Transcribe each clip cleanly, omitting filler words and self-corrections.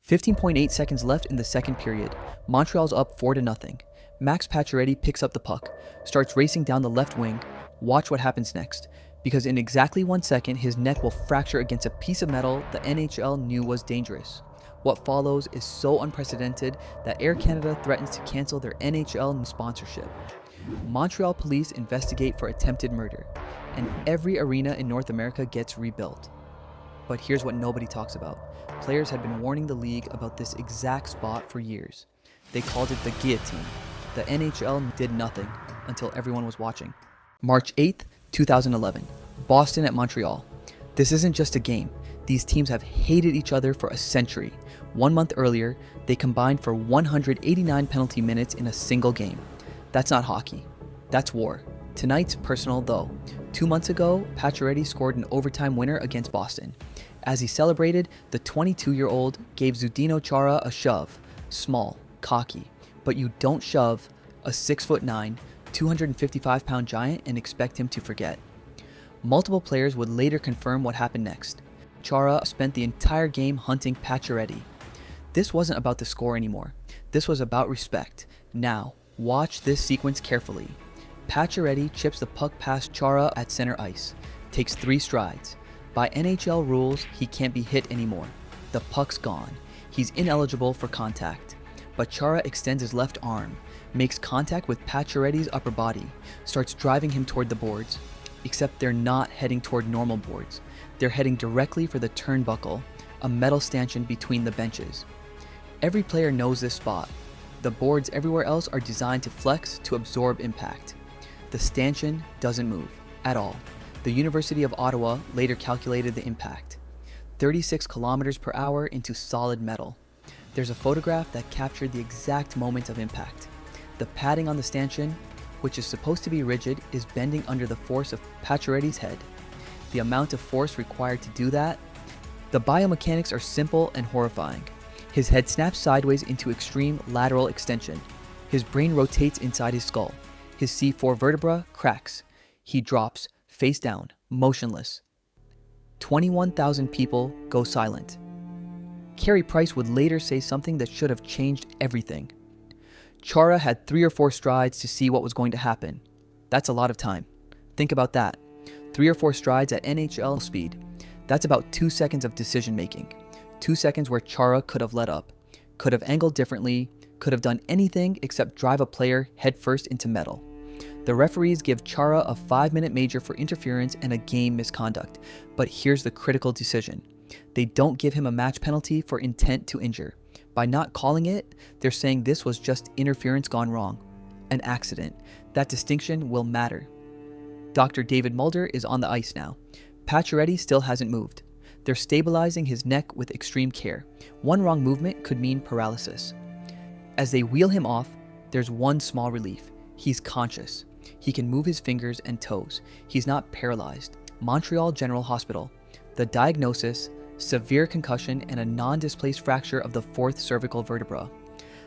15.8 seconds left in the second period. Montreal's up 4-0. Max Pacioretty picks up the puck, starts racing down the left wing. Watch what happens next, because in exactly 1 second, his neck will fracture against a piece of metal the NHL knew was dangerous. What follows is so unprecedented that Air Canada threatens to cancel their NHL sponsorship. Montreal police investigate for attempted murder, and every arena in North America gets rebuilt. But here's what nobody talks about. Players had been warning the league about this exact spot for years. They called it the guillotine. The NHL did nothing until everyone was watching. March 8th, 2011. Boston at Montreal. This isn't just a game. These teams have hated each other for a century. 1 month earlier, they combined for 189 penalty minutes in a single game. That's not hockey. That's war. Tonight's personal though. 2 months ago, Pacioretty scored an overtime winner against Boston. As he celebrated, the 22-year-old gave Zdeno Chara a shove. Small, cocky, but you don't shove a 6'9", 255-pound giant and expect him to forget. Multiple players would later confirm what happened next. Chara spent the entire game hunting Pacioretty. This wasn't about the score anymore. This was about respect. Now, watch this sequence carefully. Pacioretty chips the puck past Chara at center ice, takes 3 strides. By NHL rules, he can't be hit anymore. The puck's gone. He's ineligible for contact. But Chara extends his left arm, makes contact with Pacioretty's upper body, starts driving him toward the boards. Except they're not heading toward normal boards. They're heading directly for the turnbuckle, a metal stanchion between the benches. Every player knows this spot. The boards everywhere else are designed to flex to absorb impact. The stanchion doesn't move at all. The University of Ottawa later calculated the impact. 36 kilometers per hour into solid metal. There's a photograph that captured the exact moment of impact. The padding on the stanchion, which is supposed to be rigid, is bending under the force of Pacioretty's head. The amount of force required to do that? The biomechanics are simple and horrifying. His head snaps sideways into extreme lateral extension. His brain rotates inside his skull. His C4 vertebra cracks. He drops, face down, motionless. 21,000 people go silent. Carey Price would later say something that should have changed everything. Chara had 3 or 4 strides to see what was going to happen. That's a lot of time. Think about that. 3 or 4 strides at NHL speed. That's about 2 seconds of decision making. 2 seconds where Chara could have let up, could have angled differently, could have done anything except drive a player headfirst into metal. The referees give Chara a 5-minute major for interference and a game misconduct. But here's the critical decision. They don't give him a match penalty for intent to injure. By not calling it, they're saying this was just interference gone wrong. An accident. That distinction will matter. Dr. David Mulder is on the ice now. Pacioretty still hasn't moved. They're stabilizing his neck with extreme care. One wrong movement could mean paralysis. As they wheel him off, there's one small relief. He's conscious. He can move his fingers and toes. He's not paralyzed. Montreal General Hospital. The diagnosis: severe concussion and a non-displaced fracture of the 4th cervical vertebra.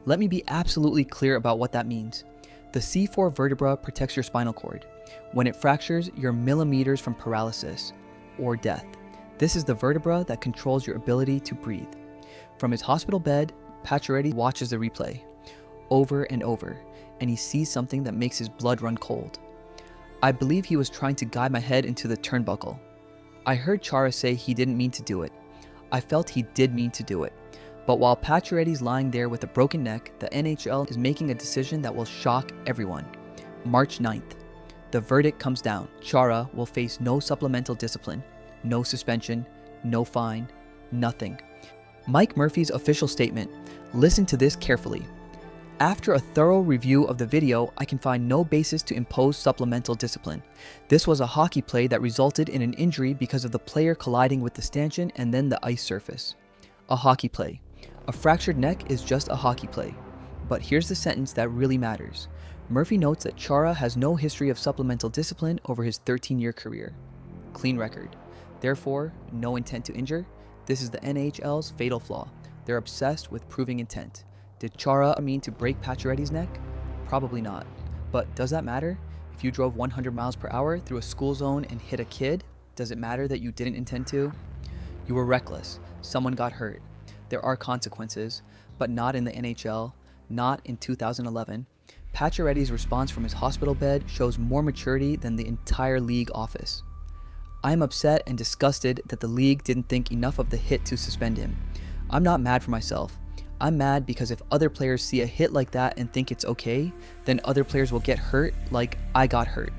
Let me be absolutely clear about what that means. The C4 vertebra protects your spinal cord. When it fractures, you're millimeters from paralysis or death. This is the vertebra that controls your ability to breathe. From his hospital bed, Pacioretty watches the replay over and over, and he sees something that makes his blood run cold. I believe he was trying to guide my head into the turnbuckle. I heard Chara say he didn't mean to do it. I felt he did mean to do it. But while Pacioretty's lying there with a broken neck, the NHL is making a decision that will shock everyone. March 9th. The verdict comes down. Chara will face no supplemental discipline, no suspension, no fine, nothing. Mike Murphy's official statement. Listen to this carefully. After a thorough review of the video, I can find no basis to impose supplemental discipline. This was a hockey play that resulted in an injury because of the player colliding with the stanchion and then the ice surface. A hockey play. A fractured neck is just a hockey play. But here's the sentence that really matters. Murphy notes that Chara has no history of supplemental discipline over his 13-year career. Clean record. Therefore, no intent to injure. This is the NHL's fatal flaw. They're obsessed with proving intent. Did Chara mean to break Pacioretty's neck? Probably not. But does that matter? If you drove 100 miles per hour through a school zone and hit a kid, does it matter that you didn't intend to? You were reckless. Someone got hurt. There are consequences, but not in the NHL, not in 2011. Pacioretty's response from his hospital bed shows more maturity than the entire league office. I am upset and disgusted that the league didn't think enough of the hit to suspend him. I'm not mad for myself. I'm mad because if other players see a hit like that and think it's okay, then other players will get hurt like I got hurt.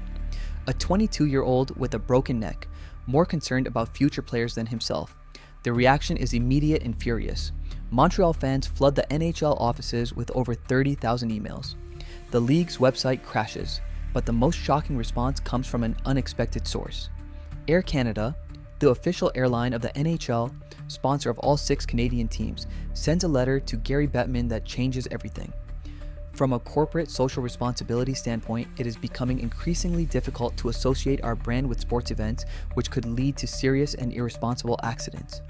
A 22-year-old with a broken neck, more concerned about future players than himself. The reaction is immediate and furious. Montreal fans flood the NHL offices with over 30,000 emails. The league's website crashes, but the most shocking response comes from an unexpected source. Air Canada, the official airline of the NHL, sponsor of all 6 Canadian teams, sends a letter to Gary Bettman that changes everything. From a corporate social responsibility standpoint, it is becoming increasingly difficult to associate our brand with sports events, which could lead to serious and irresponsible accidents.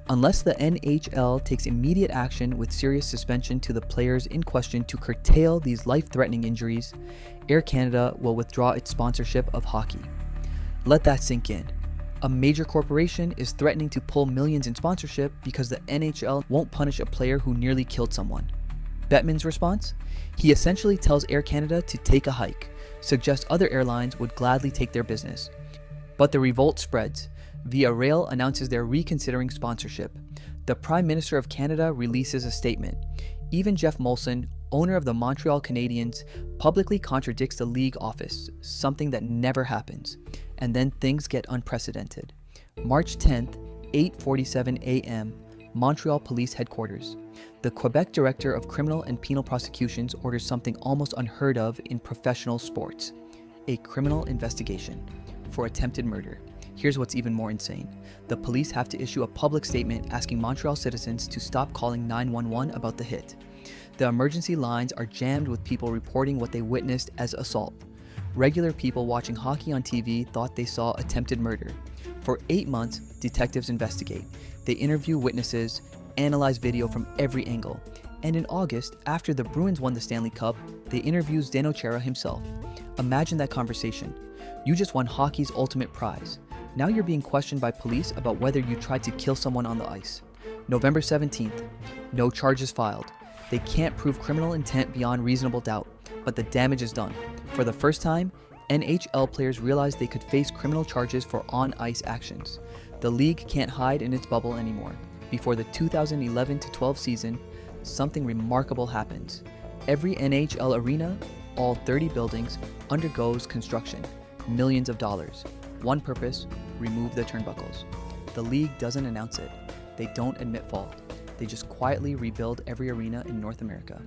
Unless the NHL takes immediate action with serious suspension to the players in question to curtail these life-threatening injuries, Air Canada will withdraw its sponsorship of hockey. Let that sink in. A major corporation is threatening to pull millions in sponsorship because the NHL won't punish a player who nearly killed someone. Bettman's response? He essentially tells Air Canada to take a hike, suggests other airlines would gladly take their business. But the revolt spreads. Via Rail announces they're reconsidering sponsorship. The Prime Minister of Canada releases a statement. Even Jeff Molson, owner of the Montreal Canadiens, publicly contradicts the league office, something that never happens. And then things get unprecedented. March 10th, 8:47 a.m., Montreal Police Headquarters. The Quebec Director of Criminal and Penal Prosecutions orders something almost unheard of in professional sports: a criminal investigation for attempted murder. Here's what's even more insane. The police have to issue a public statement asking Montreal citizens to stop calling 911 about the hit. The emergency lines are jammed with people reporting what they witnessed as assault. Regular people watching hockey on TV thought they saw attempted murder. For 8 months, detectives investigate. They interview witnesses, analyze video from every angle. And in August, after the Bruins won the Stanley Cup, they interview Zdeno Chara himself. Imagine that conversation. You just won hockey's ultimate prize. Now you're being questioned by police about whether you tried to kill someone on the ice. November 17th, no charges filed. They can't prove criminal intent beyond reasonable doubt, but the damage is done. For the first time, NHL players realized they could face criminal charges for on-ice actions. The league can't hide in its bubble anymore. Before the 2011-12 season, something remarkable happens. Every NHL arena, all 30 buildings, undergoes construction. Millions of dollars. One purpose: remove the turnbuckles. The league doesn't announce it. They don't admit fault. They just quietly rebuild every arena in North America.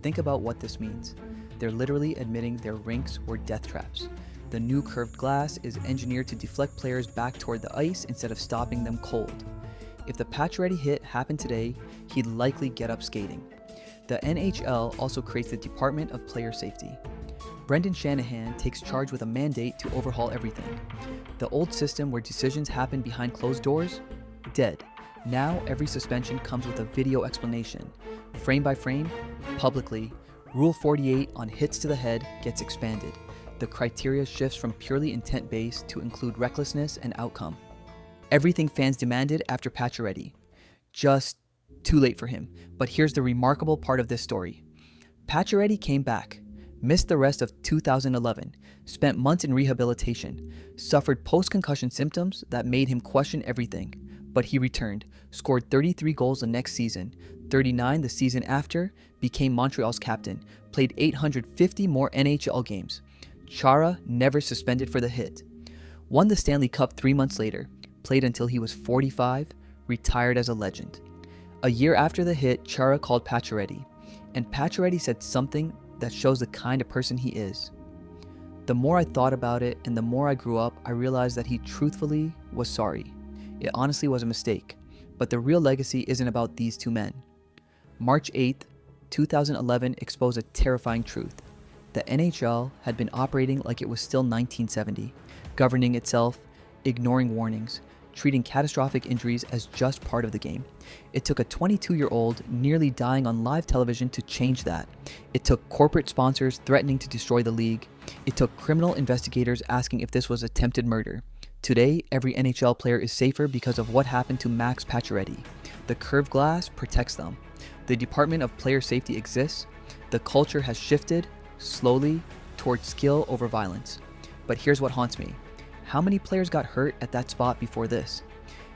Think about what this means. They're literally admitting their rinks were death traps. The new curved glass is engineered to deflect players back toward the ice instead of stopping them cold. If the Pacioretty hit happened today, he'd likely get up skating. The NHL also creates the Department of Player Safety. Brendan Shanahan takes charge with a mandate to overhaul everything. The old system where decisions happen behind closed doors? Dead. Now every suspension comes with a video explanation. Frame by frame, publicly, Rule 48 on hits to the head gets expanded. The criteria shifts from purely intent-based to include recklessness and outcome. Everything fans demanded after Pacioretty. Just too late for him. But here's the remarkable part of this story. Pacioretty came back, missed the rest of 2011, spent months in rehabilitation, suffered post-concussion symptoms that made him question everything. But he returned, scored 33 goals the next season, 39 the season after, became Montreal's captain, played 850 more NHL games. Chara never suspended for the hit. Won the Stanley Cup 3 months later, played until he was 45, retired as a legend. A year after the hit, Chara called Pacioretty, and Pacioretty said something that shows the kind of person he is. The more I thought about it and the more I grew up, I realized that he truthfully was sorry. It honestly was a mistake, but the real legacy isn't about these two men. March 8th, 2011 exposed a terrifying truth. The NHL had been operating like it was still 1970, governing itself, ignoring warnings, treating catastrophic injuries as just part of the game. It took a 22-year-old nearly dying on live television to change that. It took corporate sponsors threatening to destroy the league. It took criminal investigators asking if this was attempted murder. Today, every NHL player is safer because of what happened to Max Pacioretty. The curved glass protects them. The Department of Player Safety exists. The culture has shifted, slowly, towards skill over violence. But here's what haunts me. How many players got hurt at that spot before this?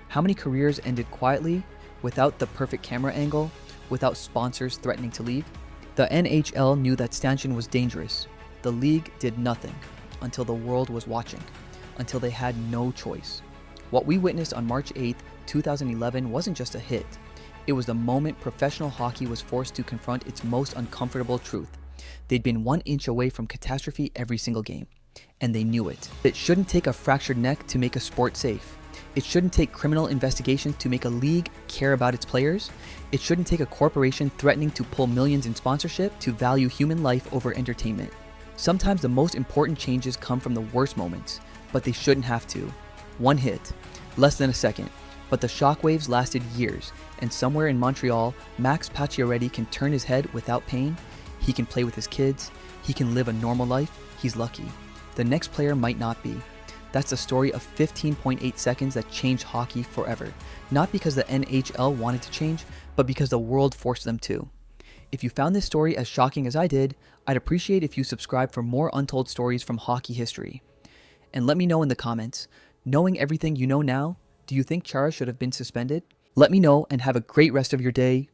How many careers ended quietly, without the perfect camera angle, without sponsors threatening to leave? The NHL knew that stanchion was dangerous. The league did nothing until the world was watching, until they had no choice. What we witnessed on March 8, 2011 wasn't just a hit. It was the moment professional hockey was forced to confront its most uncomfortable truth. They'd been 1 inch away from catastrophe every single game, and they knew it. It shouldn't take a fractured neck to make a sport safe. It shouldn't take criminal investigations to make a league care about its players. It shouldn't take a corporation threatening to pull millions in sponsorship to value human life over entertainment. Sometimes the most important changes come from the worst moments, but they shouldn't have to. One hit, less than a second, but the shockwaves lasted years, and somewhere in Montreal, Max Pacioretty can turn his head without pain. He can play with his kids. He can live a normal life. He's lucky. The next player might not be. That's the story of 15.8 seconds that changed hockey forever. Not because the NHL wanted to change, but because the world forced them to. If you found this story as shocking as I did, I'd appreciate if you subscribe for more untold stories from hockey history. And let me know in the comments, knowing everything you know now, do you think Chara should have been suspended? Let me know and have a great rest of your day.